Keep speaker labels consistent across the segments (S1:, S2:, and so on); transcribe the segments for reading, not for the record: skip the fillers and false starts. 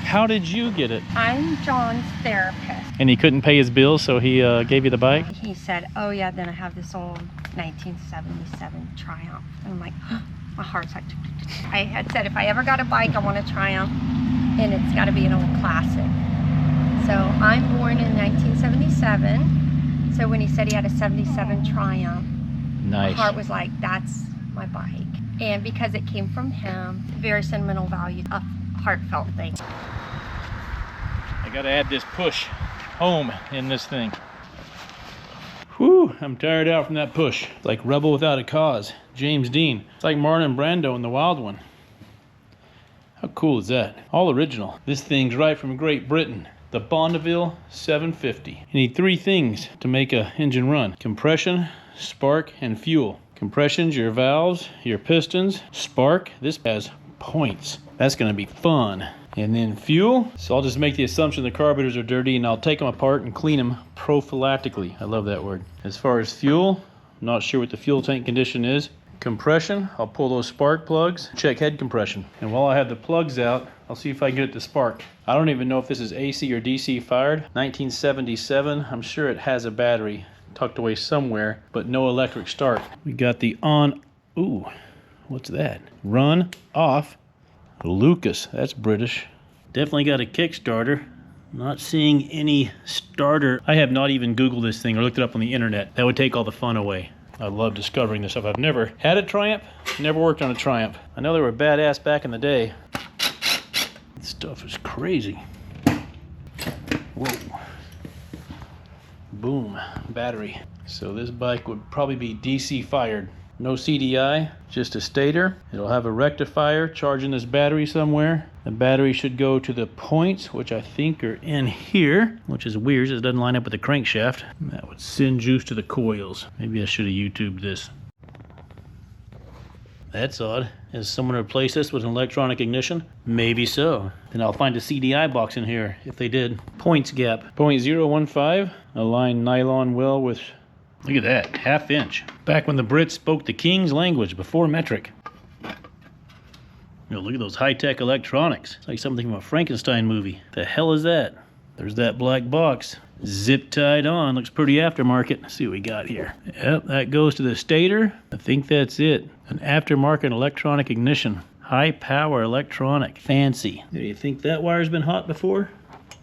S1: How did you get it?
S2: I'm John's therapist.
S1: And he couldn't pay his bills, so he gave you the bike?
S2: He said, oh yeah, then I have this old 1977 Triumph. And I'm like, my heart's like, I had said if I ever got a bike, I want a Triumph, and it's got to be an old classic. So I'm born in 1977. So when he said he had a 77 Triumph,
S1: Nice.
S2: my heart was like, that's my bike. And because it came from him, very sentimental value, a heartfelt thing.
S1: I gotta add this push home in this thing. Whew, I'm tired out from that push. It's like Rebel Without a Cause, James Dean. It's like Marlon Brando in The Wild One. How cool is that? All original. This thing's right from Great Britain. The Bonneville 750. You need three things to make an engine run: compression, spark, and fuel. Compression's your valves, your pistons. Spark, this has points. That's gonna be fun. And then fuel, so I'll just make the assumption the carburetors are dirty and I'll take them apart and clean them prophylactically. I love that word. As far as fuel, I'm not sure what the fuel tank condition is. Compression, I'll pull those spark plugs, check head compression. And while I have the plugs out, I'll see if I can get it to spark. I don't even know if this is AC or DC fired. 1977, I'm sure it has a battery tucked away somewhere, but no electric start. We got the on, ooh, what's that? Run, off, Lucas, that's British. Definitely got a Kickstarter. Not seeing any starter. I have not even Googled this thing or looked it up on the internet. That would take all the fun away. I love discovering this stuff. I've never had a Triumph, never worked on a Triumph. I know they were badass back in the day. This stuff is crazy. Whoa. Boom, battery. So this bike would probably be DC fired. No CDI, just a stator. It'll have a rectifier charging this battery somewhere. The battery should go to the points, which I think are in here, which is weird. It doesn't line up with the crankshaft. That would send juice to the coils. Maybe I should have YouTubed this. That's odd. Has someone replaced this with an electronic ignition? Maybe so. Then I'll find a CDI box in here, if they did. Points gap, 0.015. Align nylon well with, look at that, 1/2 inch. Back when the Brits spoke the King's language before metric. You know, look at those high-tech electronics. It's like something from a Frankenstein movie. The hell is that? There's that black box. Zip tied on, looks pretty aftermarket. Let's see what we got here. Yep, that goes to the stator. I think that's it. An aftermarket electronic ignition. High power electronic, fancy. Do you think that wire's been hot before?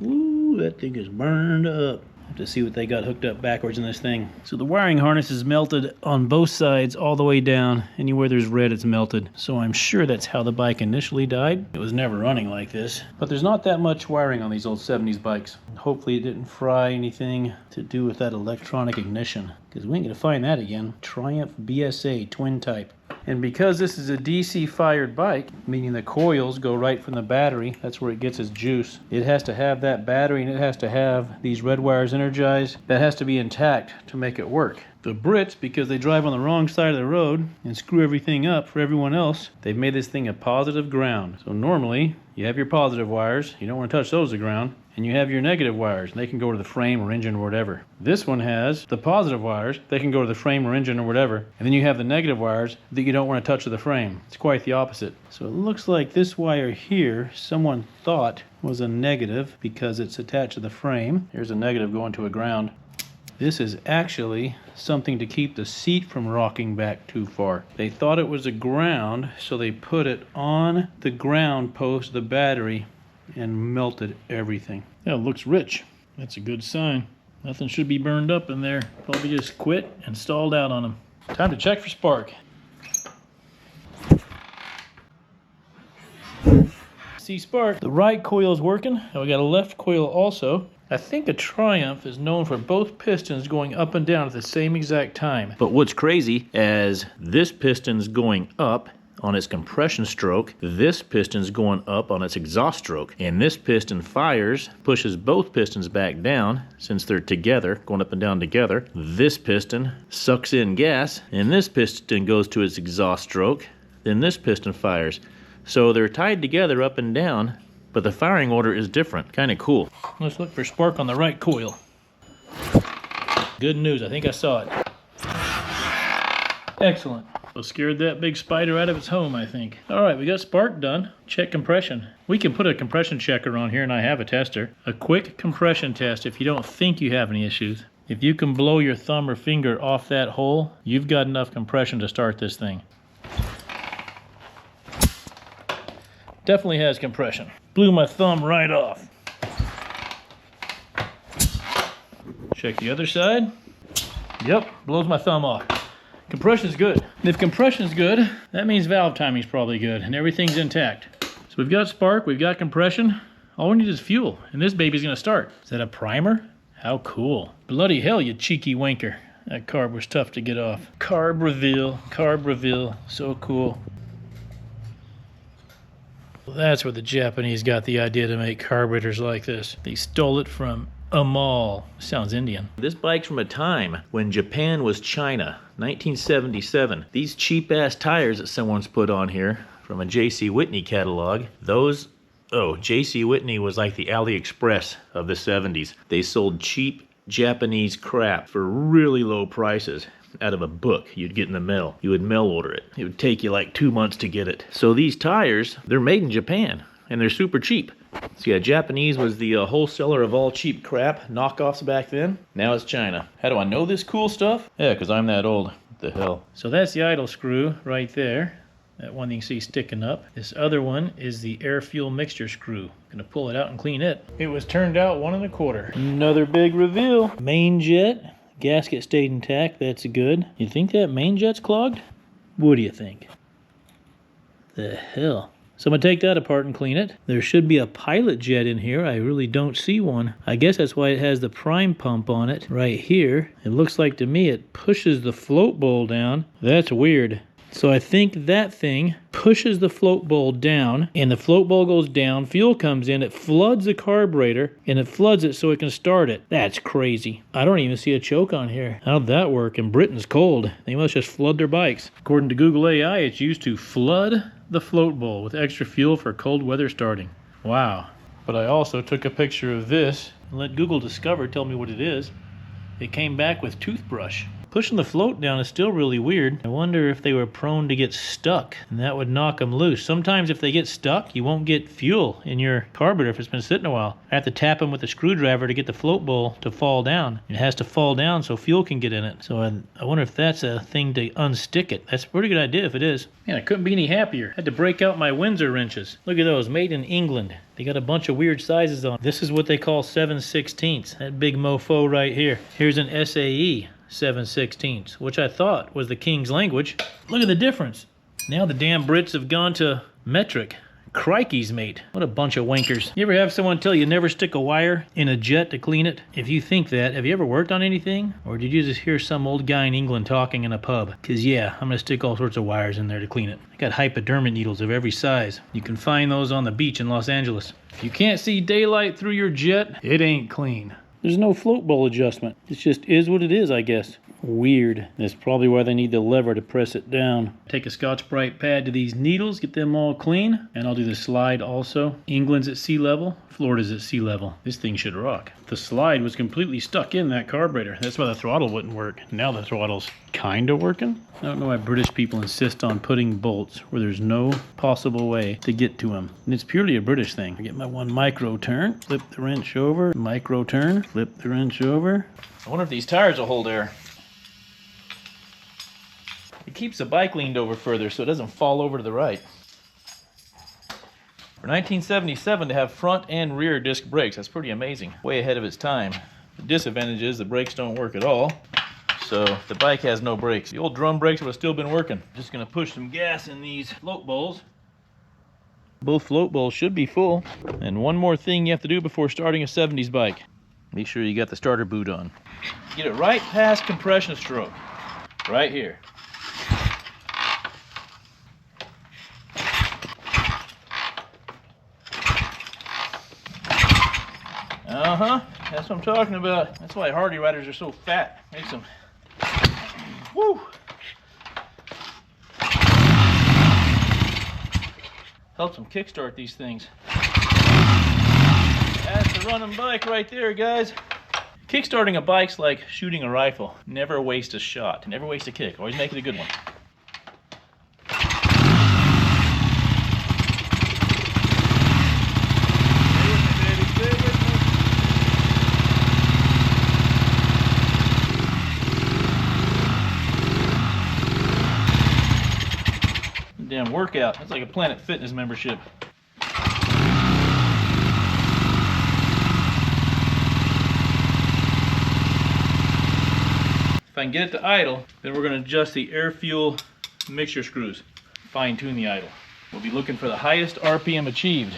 S1: Ooh, that thing is burned up. Have to see what they got hooked up backwards in this thing. So the wiring harness is melted on both sides all the way down. Anywhere there's red, it's melted. So I'm sure that's how the bike initially died. It was never running like this. But there's not that much wiring on these old 70s bikes. Hopefully it didn't fry anything to do with that electronic ignition, because we ain't gonna find that again. Triumph BSA twin type. And because this is a DC fired bike, meaning the coils go right from the battery, that's where it gets its juice. It has to have that battery and it has to have these red wires energized. That has to be intact to make it work. The Brits, because they drive on the wrong side of the road and screw everything up for everyone else, they've made this thing a positive ground. So normally, you have your positive wires, you don't want to touch those to ground, and you have your negative wires, and they can go to the frame or engine or whatever. This one has the positive wires, they can go to the frame or engine or whatever, and then you have the negative wires that you don't want to touch to the frame. It's quite the opposite. So it looks like this wire here, someone thought was a negative because it's attached to the frame. Here's a negative going to a ground. This is actually something to keep the seat from rocking back too far. They thought it was a ground, so they put it on the ground post of the battery and melted everything. Yeah, it looks rich. That's a good sign. Nothing should be burned up in there. Probably just quit and stalled out on them. Time to check for spark. See spark. The right coil is working. Now we got a left coil also. I think a Triumph is known for both pistons going up and down at the same exact time. But what's crazy is this piston's going up on its compression stroke, this piston's going up on its exhaust stroke, and this piston fires, pushes both pistons back down since they're together, going up and down together. This piston sucks in gas, and this piston goes to its exhaust stroke, then this piston fires. So they're tied together up and down, but the firing order is different. Kind of cool. Let's look for spark on the right coil. Good news, I think I saw it. Excellent. Well, scared that big spider out of its home, I think. All right, we got spark done. Check compression. We can put a compression checker on here, and I have a tester. A quick compression test if you don't think you have any issues. If you can blow your thumb or finger off that hole, you've got enough compression to start this thing. Definitely has compression. Blew my thumb right off. Check the other side. Yep, blows my thumb off. Compression's good. And if compression's good, that means valve timing's probably good and everything's intact. So we've got spark, we've got compression. All we need is fuel, and this baby's gonna start. Is that a primer? How cool. Bloody hell, you cheeky wanker. That carb was tough to get off. Carb reveal, so cool. Well, that's where the Japanese got the idea to make carburetors like this. They stole it from a mall. Sounds Indian. This bike's from a time when Japan was China, 1977. These cheap-ass tires that someone's put on here from a J.C. Whitney catalog, J.C. Whitney was like the AliExpress of the 70s. They sold cheap Japanese crap for really low prices. Out of a book you'd get in the mail. You would mail order it. It would take you like 2 months to get it. So these tires, they're made in Japan, and they're super cheap. So yeah, Japanese was the wholesaler of all cheap crap, knockoffs back then. Now it's China. How do I know this cool stuff? Yeah, because I'm that old. What the hell? So that's the idle screw right there. That one you can see sticking up. This other one is the air-fuel mixture screw. Gonna pull it out and clean it. It was turned out 1 1/4. Another big reveal. Main jet. Gasket stayed intact. That's good. You think that main jet's clogged? What do you think? The hell? So I'm gonna take that apart and clean it. There should be a pilot jet in here. I really don't see one. I guess that's why it has the prime pump on it right here. It looks like to me it pushes the float bowl down. That's weird. So I think that thing pushes the float bowl down, and the float bowl goes down, fuel comes in, it floods the carburetor, and it floods it so it can start it. That's crazy. I don't even see a choke on here. How'd that work? And Britain's cold. They must just flood their bikes. According to Google AI, it's used to flood the float bowl with extra fuel for cold weather starting. Wow. But I also took a picture of this and let Google Discover tell me what it is. It came back with toothbrush. Pushing the float down is still really weird. I wonder if they were prone to get stuck, and that would knock them loose. Sometimes if they get stuck, you won't get fuel in your carburetor if it's been sitting a while. I have to tap them with a screwdriver to get the float bowl to fall down. It has to fall down so fuel can get in it. So I wonder if that's a thing to unstick it. That's a pretty good idea if it is. Man, I couldn't be any happier. I had to break out my Windsor wrenches. Look at those, made in England. They got a bunch of weird sizes on. This is what they call 7/16. That big mofo right here. Here's an SAE 7/16, which I thought was the king's language. Look at the difference. Now the damn Brits have gone to metric. Crikeys, mate. What a bunch of wankers. You ever have someone tell you never stick a wire in a jet to clean it? If you think that, have you ever worked on anything? Or did you just hear some old guy in England talking in a pub? Cause yeah, I'm gonna stick all sorts of wires in there to clean it. I got hypodermic needles of every size. You can find those on the beach in Los Angeles. If you can't see daylight through your jet, it ain't clean. There's no float bowl adjustment. It just is what it is, I guess. Weird. That's probably why they need the lever to press it down. Take a Scotch-Brite pad to these needles, get them all clean, and I'll do the slide also. England's at sea level, Florida's at sea level. This thing should rock. The slide was completely stuck in that carburetor. That's why the throttle wouldn't work. Now the throttle's kinda working. I don't know why British people insist on putting bolts where there's no possible way to get to them. And it's purely a British thing. I get my 1 micro turn, flip the wrench over, micro turn, flip the wrench over. I wonder if these tires will hold air. It keeps the bike leaned over further so it doesn't fall over to the right. For 1977 to have front and rear disc brakes, that's pretty amazing. Way ahead of its time. The disadvantage is the brakes don't work at all. So the bike has no brakes. The old drum brakes would have still been working. Just gonna push some gas in these float bowls. Both float bowls should be full. And one more thing you have to do before starting a 70s bike. Make sure you got the starter boot on. Get it right past compression stroke. Right here. That's what I'm talking about. That's why Hardy riders are so fat. Makes them, woo! Helps them kickstart these things. That's the running bike right there, guys. Kickstarting a bike's like shooting a rifle. Never waste a shot. Never waste a kick. Always make it a good one. a workout. It's like a Planet Fitness membership. If I can get it to idle, then we're going to adjust the air fuel mixture screws. Fine tune the idle. We'll be looking for the highest RPM achieved.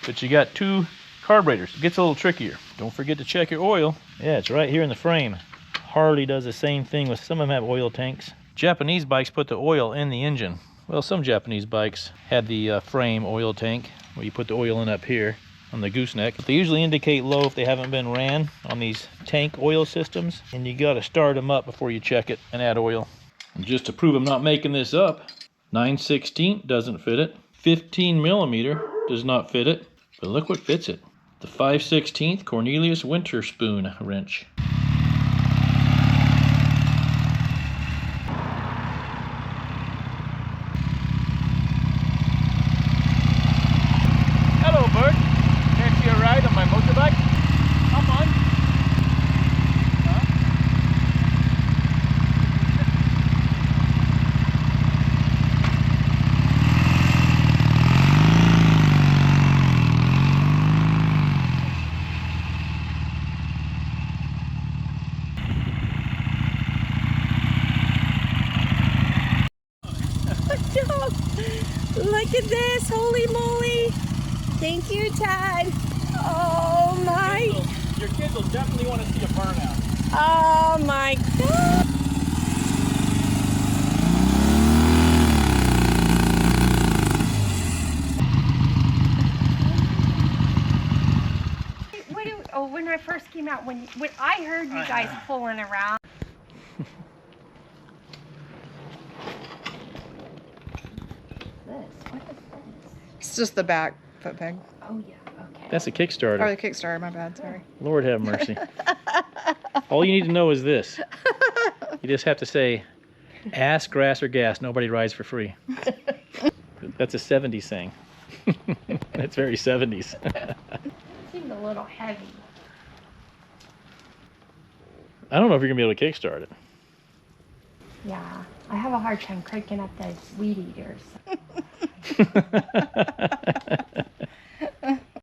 S1: But you got 2 carburetors. It gets a little trickier. Don't forget to check your oil. Yeah, it's right here in the frame. Harley does the same thing with some of them have oil tanks. Japanese bikes put the oil in the engine. Well, some Japanese bikes had the frame oil tank where you put the oil in up here on the gooseneck. They usually indicate low if they haven't been ran on these tank oil systems, and you got to start them up before you check it and add oil. And just to prove I'm not making this up, 9/16 doesn't fit it. 15 millimeter does not fit it, but look what fits it. The 5/16 Cornelius Winter Spoon wrench. Hello, Bert. Fancy a ride on my motorbike? Come on. Huh?
S2: Look at this, holy moly. Thank you, Tad. Oh my.
S1: Your kids will definitely want to see a burnout.
S2: Oh my God. When I first came out, when I heard you guys pulling around. What is this?
S3: It's just the back foot peg.
S2: Oh yeah, okay.
S1: That's a Kickstarter.
S3: Or the Kickstarter, my bad, sorry.
S1: Lord have mercy. All you need to know is this. You just have to say, ass, grass, or gas, nobody rides for free. That's a 70s saying. That's very 70s.
S2: It seemed a little heavy.
S1: I don't know if you're going to be able to kickstart it.
S2: Yeah, I have a hard time cranking up those weed eaters.